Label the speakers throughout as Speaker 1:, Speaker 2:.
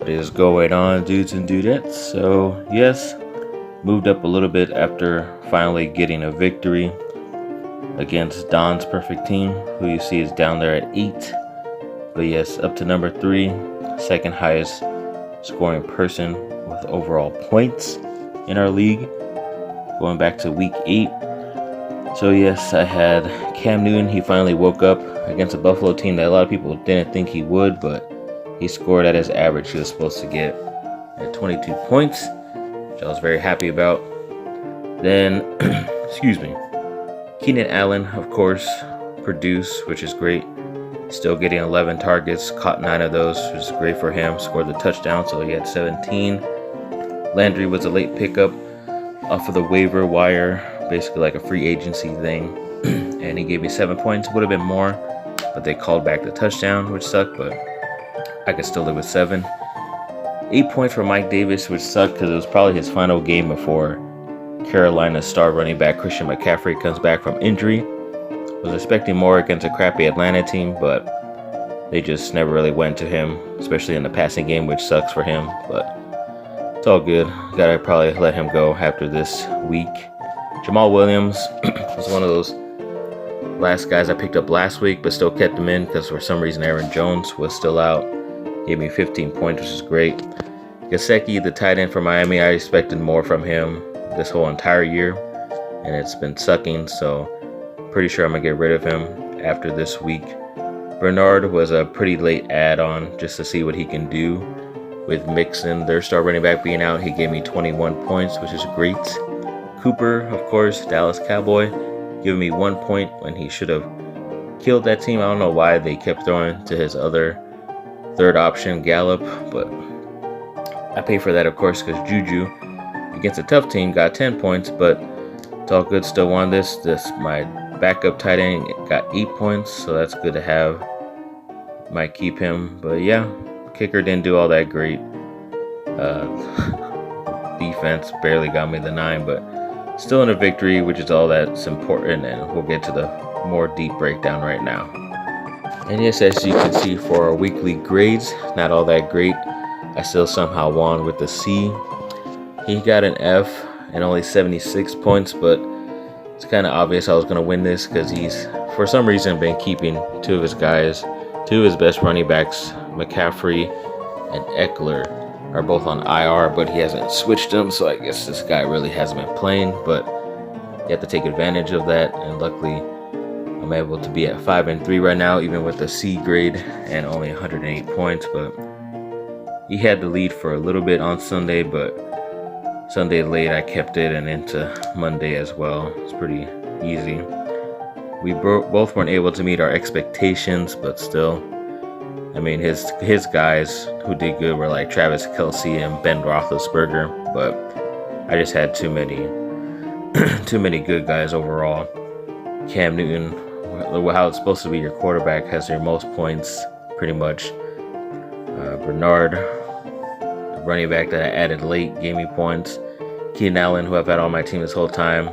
Speaker 1: What is going on, dudes and dudettes? So, yes, moved up a little bit after finally getting a victory against Don's perfect team, who you see is down there at 8. But yes, up to number 3, second highest scoring person with overall points in our league, going back to week 8. So yes, I had Cam Newton. He finally woke up against a Buffalo team that a lot of people didn't think he would, but he scored at his average he was supposed to get at 22 points, which I was very happy about. Then, excuse me, Keenan Allen, of course, produced, which is great. Still getting 11 targets, caught 9 of those, which is great for him. Scored the touchdown, so he had 17. Landry was a late pickup off of the waiver wire, basically like a free agency thing. And he gave me 7 points. Would have been more, but they called back the touchdown, which sucked, but I could still live with 7. 8 points for Mike Davis, which sucked because it was probably his final game before Carolina's star running back Christian McCaffrey comes back from injury. Was expecting more against a crappy Atlanta team, but they just never really went to him, especially in the passing game, which sucks for him, but it's all good. Gotta probably let him go after this week. Jamal Williams was one of those last guys I picked up last week, but still kept him in because for some reason Aaron Jones was still out. Gave me 15 points, which is great. Gesicki, the tight end for Miami, I expected more from him this whole entire year, and it's been sucking, so pretty sure I'm going to get rid of him after this week. Bernard was a pretty late add-on just to see what he can do. With Mixon, their star running back, being out, he gave me 21 points, which is great. Cooper, of course, Dallas Cowboy, giving me 1 point when he should have killed that team. I don't know why they kept throwing to his other third option, Gallup, but I pay for that, of course, because Juju, against a tough team, got 10 points, but it's all good. Still won this. My backup tight end got 8 points, so that's good to have. Might keep him, but yeah, kicker didn't do all that great. Defense barely got me the 9, but still in a victory, which is all that's important, and we'll get to the more deep breakdown right now. And yes, as you can see for our weekly grades, not all that great. I still somehow won with the C. He got an F and only 76 points, but it's kind of obvious I was going to win this because he's, for some reason, been keeping 2 of his guys. 2 of his best running backs, McCaffrey and Eckler, are both on IR, but he hasn't switched them, so I guess this guy really hasn't been playing, but you have to take advantage of that, and luckily I'm able to be at 5-3 right now, even with a C grade and only 108 points. But he had the lead for a little bit on Sunday, but Sunday late I kept it, and into Monday as well. It's pretty easy. We both weren't able to meet our expectations, but still, I mean, his guys who did good were like Travis Kelce and Ben Roethlisberger, but I just had too many good guys overall. Cam Newton, how it's supposed to be your quarterback, has your most points pretty much. Bernard, the running back that I added late, gave me points. Keenan Allen, who I've had on my team this whole time,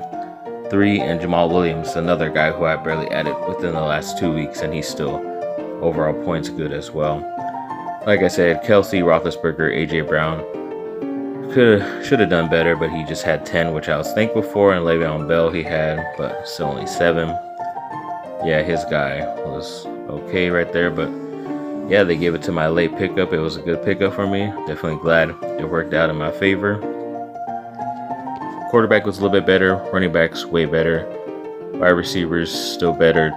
Speaker 1: 3, and Jamal Williams, another guy who I barely added within the last 2 weeks, and he's still overall points good as well. Like I said, Kelce, Roethlisberger, AJ Brown should have done better, but he just had 10, which I was thankful for, and Le'Veon Bell he had, but still only 7. Yeah, his guy was okay right there, but yeah, they gave it to my late pickup. It was a good pickup for me. Definitely glad it worked out in my favor. Quarterback was a little bit better. Running backs way better. Wide receivers still better.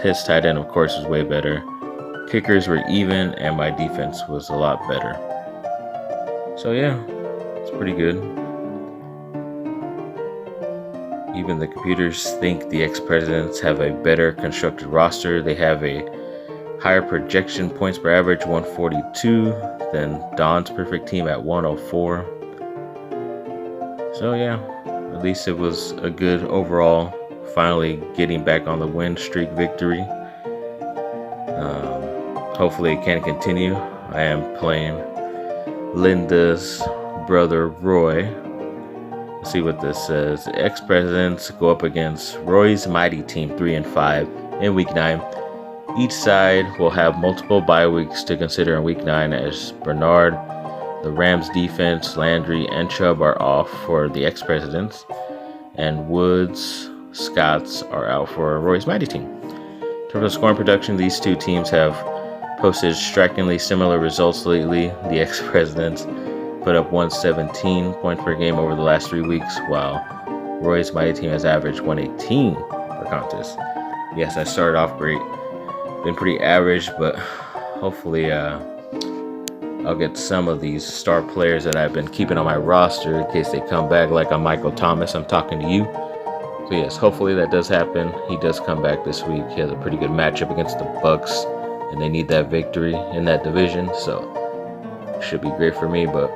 Speaker 1: His tight end, of course, was way better. Kickers were even, and my defense was a lot better. So yeah, it's pretty good. Even the computers think the ex-presidents have a better constructed roster. They have a higher projection points per average, 142, than Don's perfect team at 104. So yeah, at least it was a good overall, finally getting back on the win streak victory. Hopefully it can continue. I am playing Linda's brother Roy. Let's see what this says. The ex-presidents go up against Roy's mighty team 3-5 in week 9. Each side will have multiple bye weeks to consider in week 9 as Bernard The Rams defense, Landry and Chubb are off for the ex-presidents, and Woods, Scotts are out for Roy's Mighty team. In terms of scoring production, these two teams have posted strikingly similar results lately. The ex-presidents put up 117 points per game over the last 3 weeks, while Roy's Mighty team has averaged 118 per contest. Yes, I started off great. Been pretty average, but hopefully I'll get some of these star players that I've been keeping on my roster in case they come back, like a Michael Thomas. I'm talking to you. So yes, hopefully that does happen. He does come back this week. He has a pretty good matchup against the Bucks, and they need that victory in that division, so should be great for me, but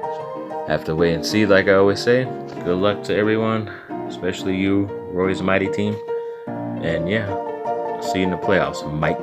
Speaker 1: I have to wait and see. Like I always say, good luck to everyone, especially you, Roy's Mighty team, and yeah, I'll see you in the playoffs, Mike.